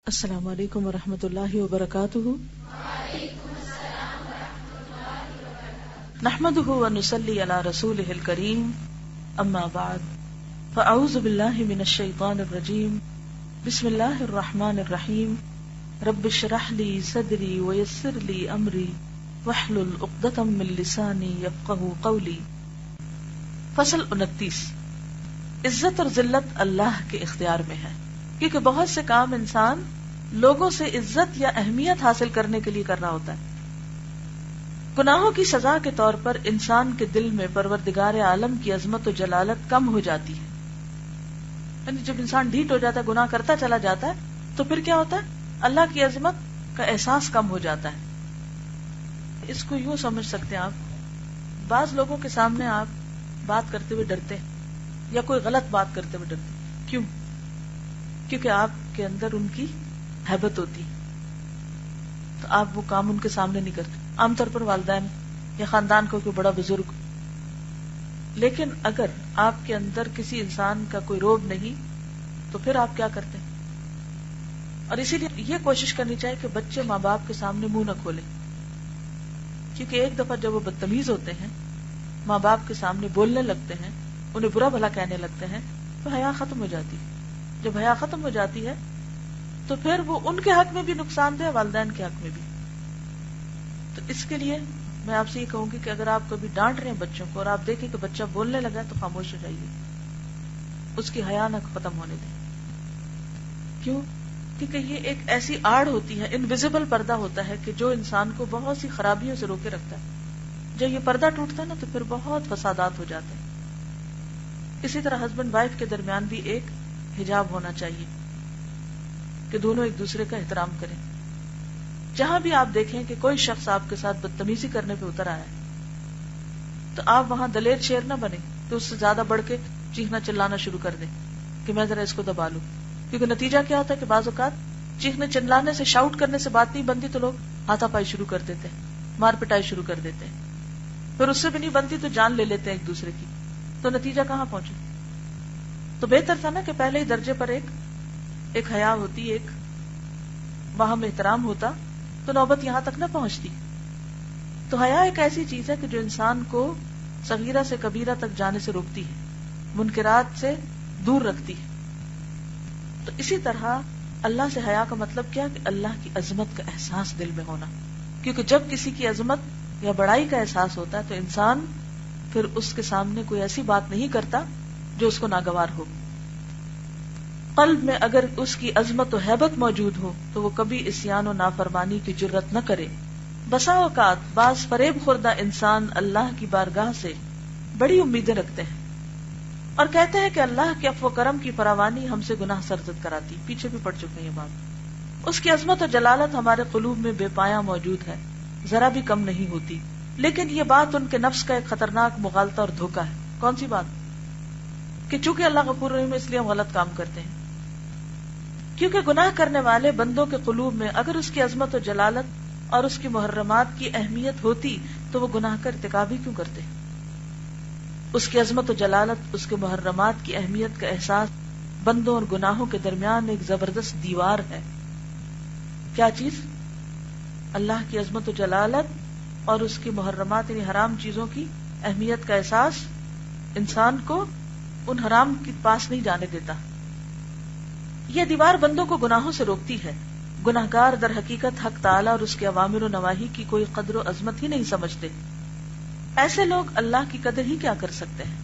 السلام علیکم ورحمۃ اللہ وبرکاتہ۔ نحمده ونصلی علی رسولہ الکریم، اما بعد فاعوذ باللہ من الشیطان الرجیم، بسم اللہ الرحمن الرحیم، رب اشرح لی صدری ویسر لی امری واحلل عقدۃ من لسانی یفقہوا قولی۔ فصل 29، عزت اور ذلت اللہ کے اختیار میں ہے، کیونکہ بہت سے کام انسان لوگوں سے عزت یا اہمیت حاصل کرنے کے لیے کر رہا ہوتا ہے۔ گناہوں کی سزا کے طور پر انسان کے دل میں پروردگار عالم کی عظمت و جلالت کم ہو جاتی ہے، یعنی جب انسان ڈھیٹ ہو جاتا ہے، گناہ کرتا چلا جاتا ہے، تو پھر کیا ہوتا ہے؟ اللہ کی عظمت کا احساس کم ہو جاتا ہے۔ اس کو یوں سمجھ سکتے ہیں آپ، بعض لوگوں کے سامنے آپ بات کرتے ہوئے ڈرتے ہیں، یا کوئی غلط بات کرتے ہوئے ڈرتے ہیں۔ کیوں؟ کیونکہ آپ کے اندر ان کی ہیبت ہوتی، تو آپ وہ کام ان کے سامنے نہیں کرتے۔ عام طور پر والدین یا خاندان کو کوئی بڑا بزرگ، لیکن اگر آپ کے اندر کسی انسان کا کوئی روب نہیں تو پھر آپ کیا کرتے ہیں؟ اور اسی لیے یہ کوشش کرنی چاہیے کہ بچے ماں باپ کے سامنے منہ نہ کھولیں، کیونکہ ایک دفعہ جب وہ بدتمیز ہوتے ہیں، ماں باپ کے سامنے بولنے لگتے ہیں، انہیں برا بھلا کہنے لگتے ہیں، تو حیا ختم ہو جاتی ہے۔ جب حیا ختم ہو جاتی ہے تو پھر وہ ان کے حق میں بھی نقصان دہ، والدین کے حق میں بھی۔ تو اس کے لیے میں آپ سے یہ کہوں گی کہ اگر آپ کبھی ڈانٹ رہے ہیں بچوں کو اور آپ دیکھیں کہ بچہ بولنے لگا ہے تو خاموش ہو جائیے، اس کی حیا نہ ختم ہونے دیں۔ کیوں؟ کیونکہ یہ ایک ایسی آڑ ہوتی ہے، انویزیبل پردہ ہوتا ہے کہ جو انسان کو بہت سی خرابیوں سے روکے رکھتا ہے۔ جب یہ پردہ ٹوٹتا ہے نا تو پھر بہت فسادات ہو جاتے ہیں۔ اسی طرح ہسبینڈ وائف کے درمیان بھی ایک حجاب ہونا چاہیے کہ دونوں ایک دوسرے کا احترام کریں۔ جہاں بھی آپ دیکھیں کہ کوئی شخص آپ کے ساتھ بدتمیزی کرنے پہ اتر آیا ہے تو آپ وہاں دلیر شیر نہ بنیں کہ اس سے زیادہ بڑھ کے چیخنا چلانا شروع کر دیں کہ میں ذرا اس کو دبا لوں، کیونکہ نتیجہ کیا ہوتا ہے کہ بعض اوقات چیخنے چلانے سے، شاؤٹ کرنے سے بات نہیں بنتی تو لوگ ہاتھا پائی شروع کر دیتے ہیں، مار پٹائی شروع کر دیتے ہیں، پھر اس سے بھی نہیں بنتی تو جان لے لیتے ہیں ایک دوسرے کی، تو نتیجہ کہاں پہنچے؟ تو بہتر تھا نا کہ پہلے ہی درجے پر ایک حیا ہوتی، ایک باہم احترام ہوتا، تو نوبت یہاں تک نہ پہنچتی۔ تو حیا ایک ایسی چیز ہے کہ جو انسان کو صغیرہ سے کبیرہ تک جانے سے روکتی ہے، منکرات سے دور رکھتی ہے۔ تو اسی طرح اللہ سے حیا کا مطلب کیا؟ کہ اللہ کی عظمت کا احساس دل میں ہونا، کیونکہ جب کسی کی عظمت یا بڑائی کا احساس ہوتا ہے تو انسان پھر اس کے سامنے کوئی ایسی بات نہیں کرتا جو اس کو ناگوار ہو۔ قلب میں اگر اس کی عظمت و ہیبت موجود ہو تو وہ کبھی عصیان و نافرمانی کی جرت نہ کرے۔ بسا اوقات بعض فریب خوردہ انسان اللہ کی بارگاہ سے بڑی امیدیں رکھتے ہیں اور کہتے ہیں کہ اللہ کے عفو و کرم کی فراوانی ہم سے گناہ سرزد کراتی۔ پیچھے بھی پڑ چکے ہیں یہ بات۔ اس کی عظمت و جلالت ہمارے قلوب میں بے پایاں موجود ہے، ذرا بھی کم نہیں ہوتی، لیکن یہ بات ان کے نفس کا ایک خطرناک مغالطہ اور دھوکہ ہے۔ کون سی بات؟ کہ چونکہ اللہ غفور رحیم ہے اس لیے ہم غلط کام کرتے ہیں۔ کیونکہ گناہ کرنے والے بندوں کے قلوب میں اگر اس کی عظمت و جلالت اور اس کی محرمات کی اہمیت ہوتی تو وہ گناہ کا ارتکاب ہی کیوں کرتے؟ اس کی عظمت و جلالت، اس کے محرمات کی اہمیت کا احساس بندوں اور گناہوں کے درمیان ایک زبردست دیوار ہے۔ کیا چیز؟ اللہ کی عظمت و جلالت اور اس کی محرمات یعنی حرام چیزوں کی اہمیت کا احساس انسان کو ان حرام کے پاس نہیں جانے دیتا۔ یہ دیوار بندوں کو گناہوں سے روکتی ہے۔ گناہگار در حقیقت حق تعالی اور اس کے اوامر و نواہی کی کوئی قدر و عظمت ہی نہیں سمجھتے۔ ایسے لوگ اللہ کی قدر ہی کیا کر سکتے ہیں،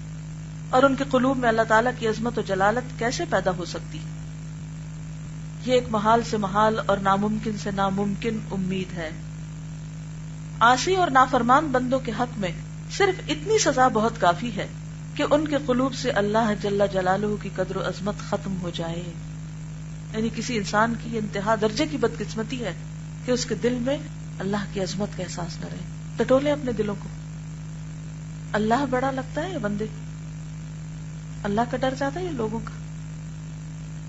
اور ان کے قلوب میں اللہ تعالیٰ کی عظمت و جلالت کیسے پیدا ہو سکتی؟ یہ ایک محال سے محال اور ناممکن سے ناممکن امید ہے۔ عاصی اور نافرمان بندوں کے حق میں صرف اتنی سزا بہت کافی ہے کہ ان کے قلوب سے اللہ جل جلالہ کی قدر و عظمت ختم ہو جائے۔ یعنی کسی انسان کی یہ انتہا درجے کی بدقسمتی ہے کہ اس کے دل میں اللہ کی عظمت کا احساس نہ رہے۔ ٹٹولے اپنے دلوں کو، اللہ بڑا لگتا ہے یا بندے؟ اللہ کا ڈر زیادہ ہے یا لوگوں کا؟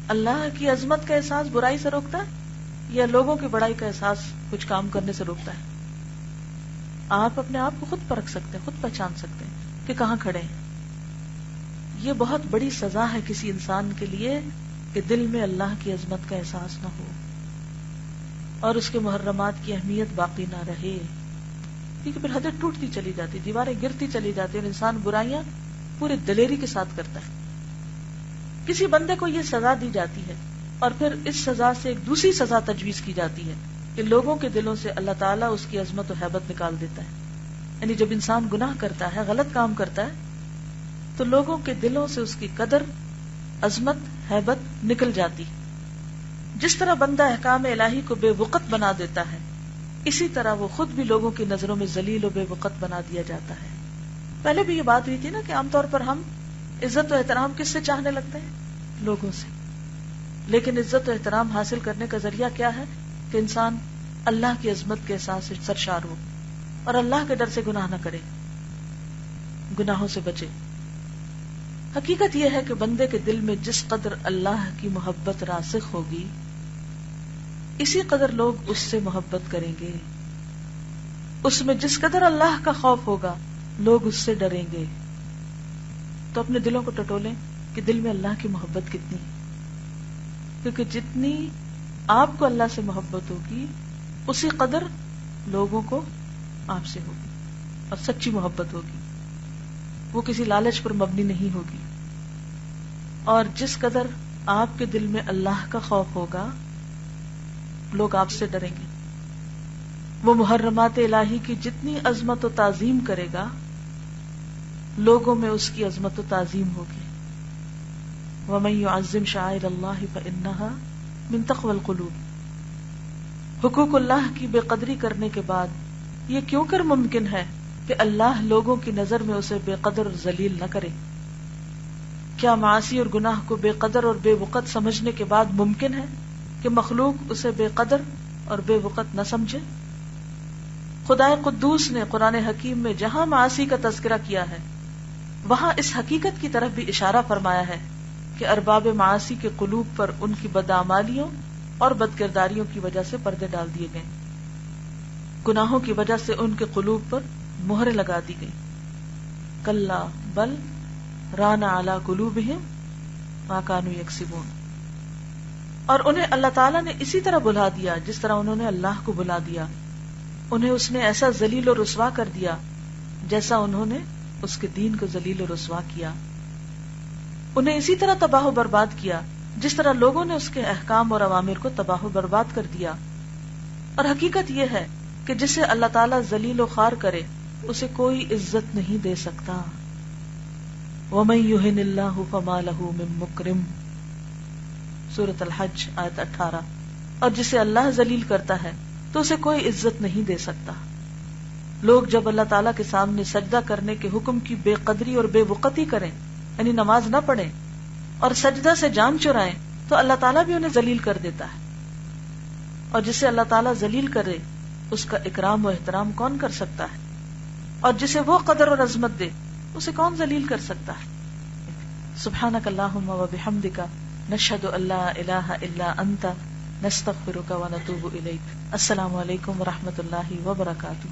اللہ کی عظمت کا احساس برائی سے روکتا ہے یا لوگوں کی بڑائی کا احساس کچھ کام کرنے سے روکتا ہے؟ آپ اپنے آپ کو خود پرکھ سکتے ہیں، خود پہچان سکتے ہیں کہ کہاں کھڑے ہیں۔ یہ بہت بڑی سزا ہے کسی انسان کے لیے کہ دل میں اللہ کی عظمت کا احساس نہ ہو۔ اور اس کے محرمات کی اہمیت باقی نہ رہے، کیونکہ پھر حدیں ٹوٹتی چلی جاتی، دیواریں گرتی چلی جاتی اور انسان برائیاں پورے دلیری کے ساتھ کرتا ہے۔ کسی بندے کو یہ سزا دی جاتی ہے اور پھر اس سزا سے ایک دوسری سزا تجویز کی جاتی ہے کہ لوگوں کے دلوں سے اللہ تعالیٰ اس کی عظمت و ہیبت نکال دیتا ہے۔ یعنی جب انسان گناہ کرتا ہے، غلط کام کرتا ہے، تو لوگوں کے دلوں سے اس کی قدر، عظمت، ہیبت نکل جاتی۔ جس طرح بندہ احکام الہی کو بے وقت بنا دیتا ہے، اسی طرح وہ خود بھی لوگوں کی نظروں میں ذلیل و بے وقت بنا دیا جاتا ہے۔ پہلے بھی یہ بات ہوئی تھی نا کہ عام طور پر ہم عزت و احترام کس سے چاہنے لگتے ہیں؟ لوگوں سے۔ لیکن عزت و احترام حاصل کرنے کا ذریعہ کیا ہے؟ کہ انسان اللہ کی عظمت کے احساس سے سرشار ہو اور اللہ کے ڈر سے گناہ نہ کرے، گناہوں سے بچے۔ حقیقت یہ ہے کہ بندے کے دل میں جس قدر اللہ کی محبت راسخ ہوگی، اسی قدر لوگ اس سے محبت کریں گے۔ اس میں جس قدر اللہ کا خوف ہوگا، لوگ اس سے ڈریں گے۔ تو اپنے دلوں کو ٹٹولیں کہ دل میں اللہ کی محبت کتنی ہے، کیونکہ جتنی آپ کو اللہ سے محبت ہوگی، اسی قدر لوگوں کو آپ سے ہوگی، اور سچی محبت ہوگی، وہ کسی لالچ پر مبنی نہیں ہوگی۔ اور جس قدر آپ کے دل میں اللہ کا خوف ہوگا، لوگ آپ سے ڈریں گے۔ وہ محرمات الہی کی جتنی عظمت و تعظیم کرے گا، لوگوں میں اس کی عظمت و تعظیم ہوگی۔ وَمَن يُعَظِّمْ شَعَائِرَ اللَّهِ فَإِنَّهَا مِن تَقْوَى الْقُلُوبِ۔ حقوق اللہ کی بے قدری کرنے کے بعد یہ کیوں کر ممکن ہے کہ اللہ لوگوں کی نظر میں اسے بے قدر اور ذلیل نہ کرے؟ کیا معاصی اور گناہ کو بے قدر اور بے وقت سمجھنے کے بعد ممکن ہے کہ مخلوق اسے بے قدر اور بے وقت نہ سمجھے؟ خدائے قدوس نے قرآن حکیم میں جہاں معاصی کا تذکرہ کیا ہے، وہاں اس حقیقت کی طرف بھی اشارہ فرمایا ہے کہ ارباب معاصی کے قلوب پر ان کی بدعمالیوں اور بدکرداریوں کی وجہ سے پردے ڈال دیے گئے، گناہوں کی وجہ سے ان کے قلوب پر مہریں لگا دی گئی۔ کلا بل ران علی قلوبہم ما کانوا یکسبون۔ اور انہیں اللہ تعالیٰ نے اسی طرح بھلا دیا جس طرح انہوں نے اللہ کو بھلا دیا۔ انہیں اس نے ایسا ذلیل و رسوا کر دیا جیسا انہوں نے اس کے دین کو ذلیل و رسوا کیا۔ انہیں اسی طرح تباہ و برباد کیا جس طرح لوگوں نے اس کے احکام اور اوامر کو تباہ و برباد کر دیا۔ اور حقیقت یہ ہے کہ جسے اللہ تعالیٰ ذلیل و خوار کرے، اسے کوئی عزت نہیں دے سکتا۔ وَمَن يُهِنِ اللَّهُ فَمَا لَهُ مِن مُكْرِمٍ، سورۃ الحج آیت 18۔ اور جسے اللہ ذلیل کرتا ہے تو اسے کوئی عزت نہیں دے سکتا۔ لوگ جب اللہ تعالیٰ کے سامنے سجدہ کرنے کے حکم کی بے قدری اور بے وقتی کریں، یعنی نماز نہ پڑھیں اور سجدہ سے جان چرائیں، تو اللہ تعالیٰ بھی انہیں ذلیل کر دیتا ہے۔ اور جسے اللہ تعالیٰ ذلیل کرے، اس کا اکرام و احترام کون کر سکتا ہے؟ اور جسے وہ قدر اور عظمت دے، اسے کون ذلیل کر سکتا ہے؟ سبحانک اللہم و بحمدک، نشہد ان لا الہ الا انت، نستغفرک و نتوب الیک۔ السلام علیکم و رحمۃ اللہ وبرکاتہ۔